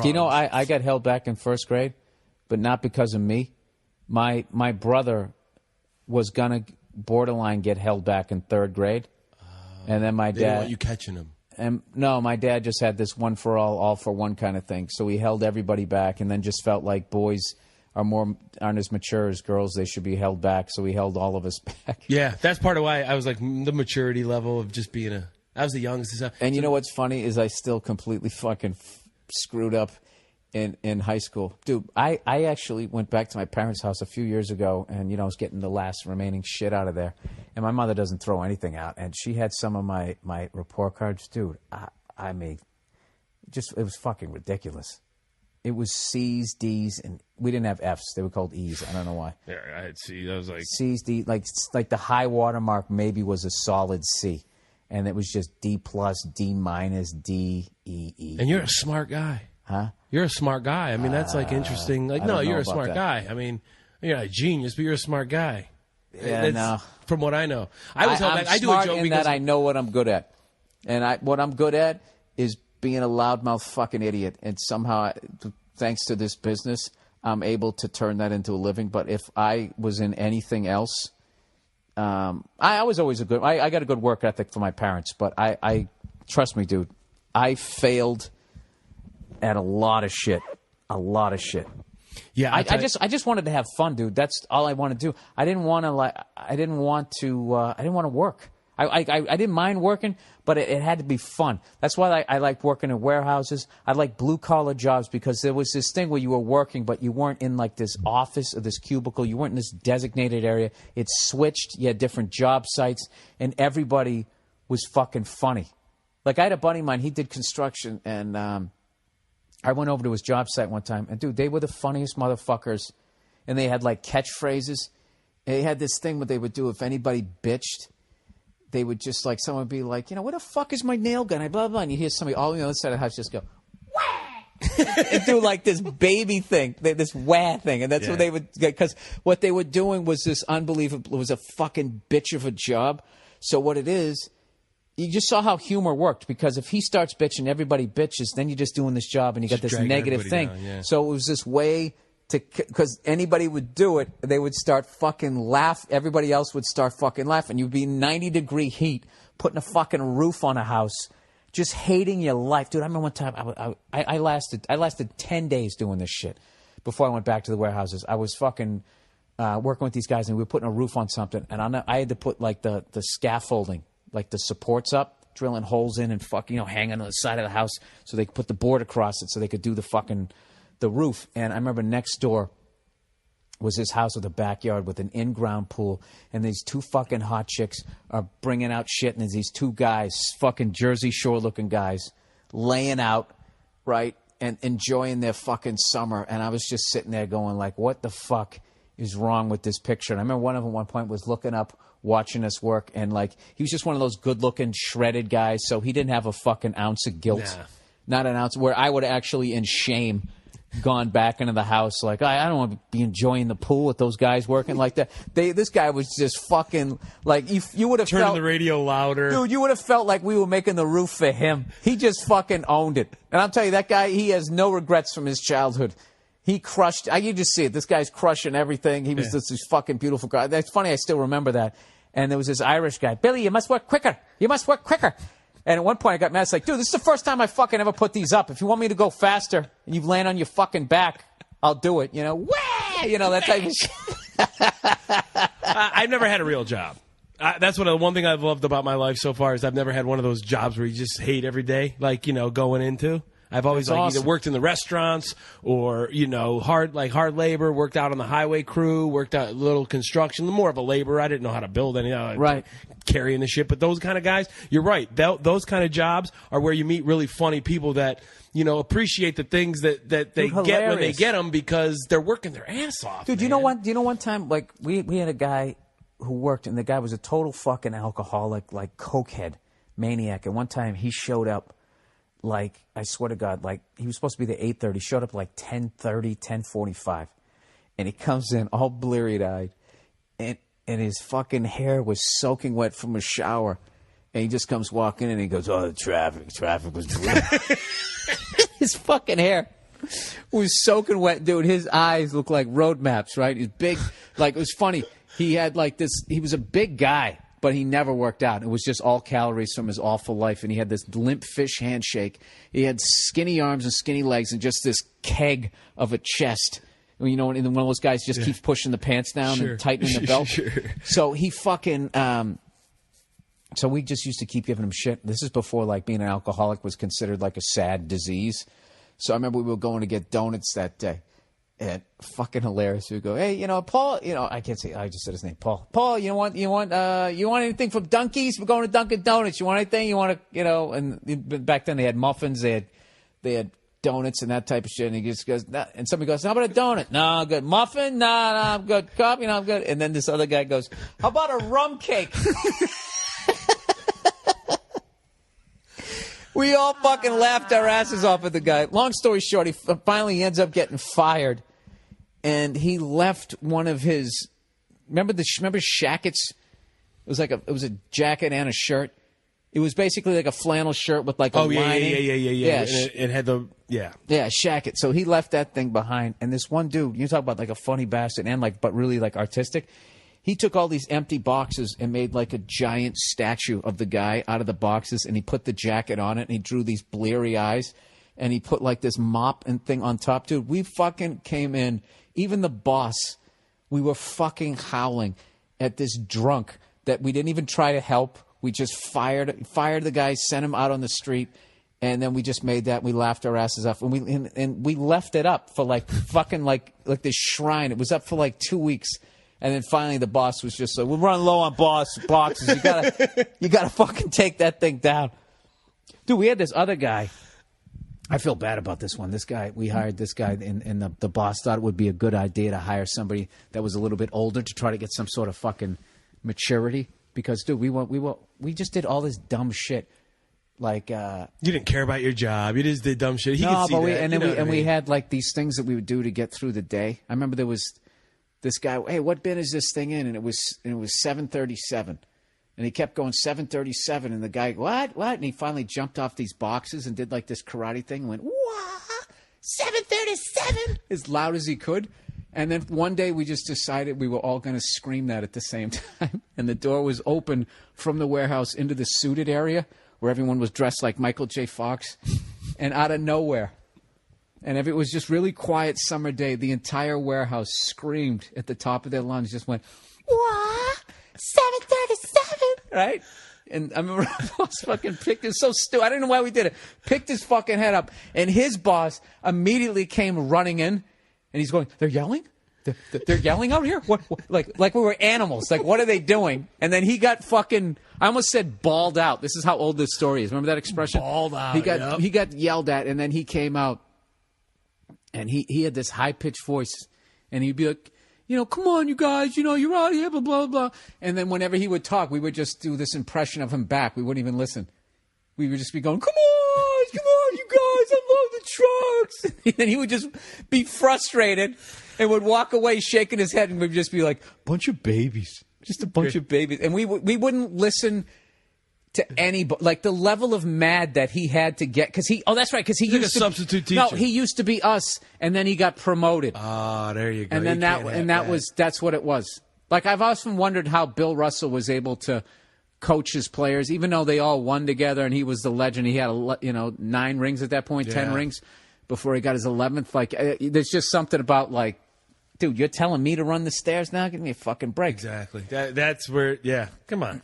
You know, I got held back in first grade, but not because of me. My brother was gonna borderline get held back in third grade, and then my They didn't dad. want you catching him. And no, my dad just had this one for all for one kind of thing. So he held everybody back, and then just felt like boys aren't as mature as girls. They should be held back. So he held all of us back. Yeah, that's part of why I was like the maturity level of just being I was the youngest. And you know what's funny is I still completely fucking screwed up in high school. Dude, I actually went back to my parents' house a few years ago, and, you know, I was getting the last remaining shit out of there. And my mother doesn't throw anything out. And she had some of my report cards. Dude, I made it was fucking ridiculous. It was C's, D's, and we didn't have F's. They were called E's. I don't know why. Yeah, I had C. That was like C's, D, like the high water mark maybe was a solid C. And it was just D plus, D minus, D, E, E. And you're a smart guy. Huh? You're a smart guy. I mean, that's like interesting. Like, no, you're a smart guy. I mean, you're not a genius, but you're a smart guy. Yeah, no. From what I know, I'm smart in that I know what I'm good at, and what I'm good at is being a loudmouth fucking idiot. And somehow, thanks to this business, I'm able to turn that into a living. But if I was in anything else, I was always I got a good work ethic from my parents. But I trust me, dude, I failed at a lot of shit. Yeah, I just wanted to have fun, dude. That's all I want to do. I didn't want to work. I didn't mind working, but it had to be fun. That's why I liked working in warehouses. I liked blue collar jobs because there was this thing where you were working, but you weren't in like this office or this cubicle. You weren't in this designated area. It switched. You had different job sites, and everybody was fucking funny. Like, I had a buddy of mine. He did construction, and I went over to his job site one time, and dude, they were the funniest motherfuckers, and they had like catchphrases. They had this thing where they would do if anybody bitched, they would just like, someone would be like, you know, where the fuck is my nail gun? Blah, blah, and you hear somebody all on the other side of the house just go, wah! And do like this baby thing, this wah thing, and that's what they would, because what they were doing was this unbelievable, it was a fucking bitch of a job. So what it is, you just saw how humor worked, because if he starts bitching, everybody bitches, then you're just doing this job and you got this negative thing. Down, yeah. So it was this way to, because anybody would do it, they would start fucking laugh. Everybody else would start fucking laughing. You'd be in 90-degree heat, putting a fucking roof on a house, just hating your life. Dude, I remember one time I lasted 10 days doing this shit before I went back to the warehouses. I was fucking working with these guys, and we were putting a roof on something, and I had to put like the scaffolding, like the supports up, drilling holes in and fucking, you know, hanging on the side of the house so they could put the board across it so they could do the roof. And I remember next door was this house with a backyard with an in-ground pool, and these two fucking hot chicks are bringing out shit, and there's these two guys, fucking Jersey Shore-looking guys, laying out, right, and enjoying their fucking summer. And I was just sitting there going like, what the fuck is wrong with this picture? And I remember one of them at one point was looking up, watching us work, and like, he was just one of those good-looking, shredded guys, so he didn't have a fucking ounce of guilt. Nah. Not an ounce, where I would actually, in shame, gone back into the house like, I don't want to be enjoying the pool with those guys working like that. This guy was just fucking, like, you would have felt... Turning the radio louder. Dude, you would have felt like we were making the roof for him. He just fucking owned it. And I'll tell you, that guy, he has no regrets from his childhood. He crushed. You just see it. This guy's crushing everything. He was this fucking beautiful guy. That's funny. I still remember that. And there was this Irish guy. Billy, you must work quicker. You must work quicker. And at one point I got mad. It's like, dude, this is the first time I fucking ever put these up. If you want me to go faster and you land on your fucking back, I'll do it. You know, wah! You know, that type of shit. I've never had a real job. That's one thing I've loved about my life so far is I've never had one of those jobs where you just hate every day, like, you know, going into. I've always either worked in the restaurants or, you know, hard labor, worked out on the highway crew, worked out a little construction, more of a laborer. I didn't know how to build any, right, carrying the shit. But those kind of guys, you're right. Those kind of jobs are where you meet really funny people that, you know, appreciate the things that they get when they get them because they're working their ass off. Dude, man. You know one time, like, we had a guy who worked, and the guy was a total fucking alcoholic, like cokehead maniac. And one time he showed up, like, I swear to God, like, he was supposed to be there 8:30. He showed up like 10:30, 10:45. And he comes in all bleary-eyed. And his fucking hair was soaking wet from a shower. And he just comes walking in and he goes, oh, the traffic was brutal. his fucking hair was soaking wet, dude. His eyes looked like road maps, right? He's big. Like, it was funny. He had like this, he was a big guy, but he never worked out. It was just all calories from his awful life. And he had this limp fish handshake. He had skinny arms and skinny legs and just this keg of a chest. You know, and one of those guys just keeps pushing the pants down and tightening the belt. So he fucking, so we just used to keep giving him shit. This is before, like, being an alcoholic was considered like a sad disease. So I remember we were going to get donuts that day. And fucking hilarious. We go, hey, you know, Paul, you know, I can't say, I just said his name, Paul. Paul, you want anything from Dunkies? We're going to Dunkin' Donuts. You want anything? You want to, you know, and back then they had muffins. They had donuts and that type of shit. And he just goes, nah. And somebody goes, how about a donut? No, I'm good. Muffin? No, I'm good. Coffee? No, I'm good. And then this other guy goes, how about a rum cake? We all fucking laughed our asses off at the guy. Long story short, he finally ends up getting fired. And he left one of his, remember shackets? It was a jacket and a shirt. It was basically like a flannel shirt with like a lining. Yeah. It had the, yeah, shacket. So he left that thing behind. And this one dude, you talk about like a funny bastard and like, but really like artistic. He took all these empty boxes and made like a giant statue of the guy out of the boxes, and he put the jacket on it, and he drew these bleary eyes, and he put like this mop and thing on top. Dude, we fucking came in, even the boss, we were fucking howling at this drunk that we didn't even try to help. We just fired the guy, sent him out on the street, and then we just made that. We laughed our asses off, and we left it up for like fucking like this shrine. It was up for like 2 weeks. And then finally the boss was just like, we're running low on boxes. You gotta fucking take that thing down. Dude, we had this other guy. I feel bad about this one. This guy, we hired this guy, and the boss thought it would be a good idea to hire somebody that was a little bit older to try to get some sort of fucking maturity. Because, dude, we just did all this dumb shit. Like, you didn't care about your job. You just did dumb shit. He could see that. We had like these things that we would do to get through the day. I remember there was this guy, hey, what bin is this thing in? And it was 737. And he kept going 737. And the guy, what? And he finally jumped off these boxes and did like this karate thing and went, what? 737? As loud as he could. And then one day we just decided we were all going to scream that at the same time. And the door was open from the warehouse into the suited area where everyone was dressed like Michael J. Fox. And out of nowhere, and if it was just really quiet summer day, the entire warehouse screamed at the top of their lungs, just went, what? 737? Right? And I remember our boss fucking picked it. So stupid. I don't know why we did it. Picked his fucking head up. And his boss immediately came running in. And he's going, they're yelling? They're yelling out here? What? Like we were animals. Like, what are they doing? And then he got fucking, I almost said bawled out. This is how old this story is. Remember that expression? Bawled out. He got yelled at. And then he came out. And he had this high-pitched voice, and he'd be like, you know, come on, you guys, you know, you're out here, blah, blah, blah. And then whenever he would talk, we would just do this impression of him back. We wouldn't even listen. We would just be going, come on, you guys, I love the trucks. And then he would just be frustrated and would walk away shaking his head, and we'd just be like, bunch of babies, just a bunch of babies. And we wouldn't listen to anybody, like the level of mad that he had to get, because that's right, because he used a substitute teacher. No, he used to be us, and then he got promoted. Ah, there you go. And then that's what it was. Like, I've often wondered how Bill Russell was able to coach his players, even though they all won together, and he was the legend. He had 9 rings at that point, 10 rings before he got his 11th. Like, there's just something about like, dude, you're telling me to run the stairs now? Give me a fucking break. Exactly. That's where. Yeah. Come on.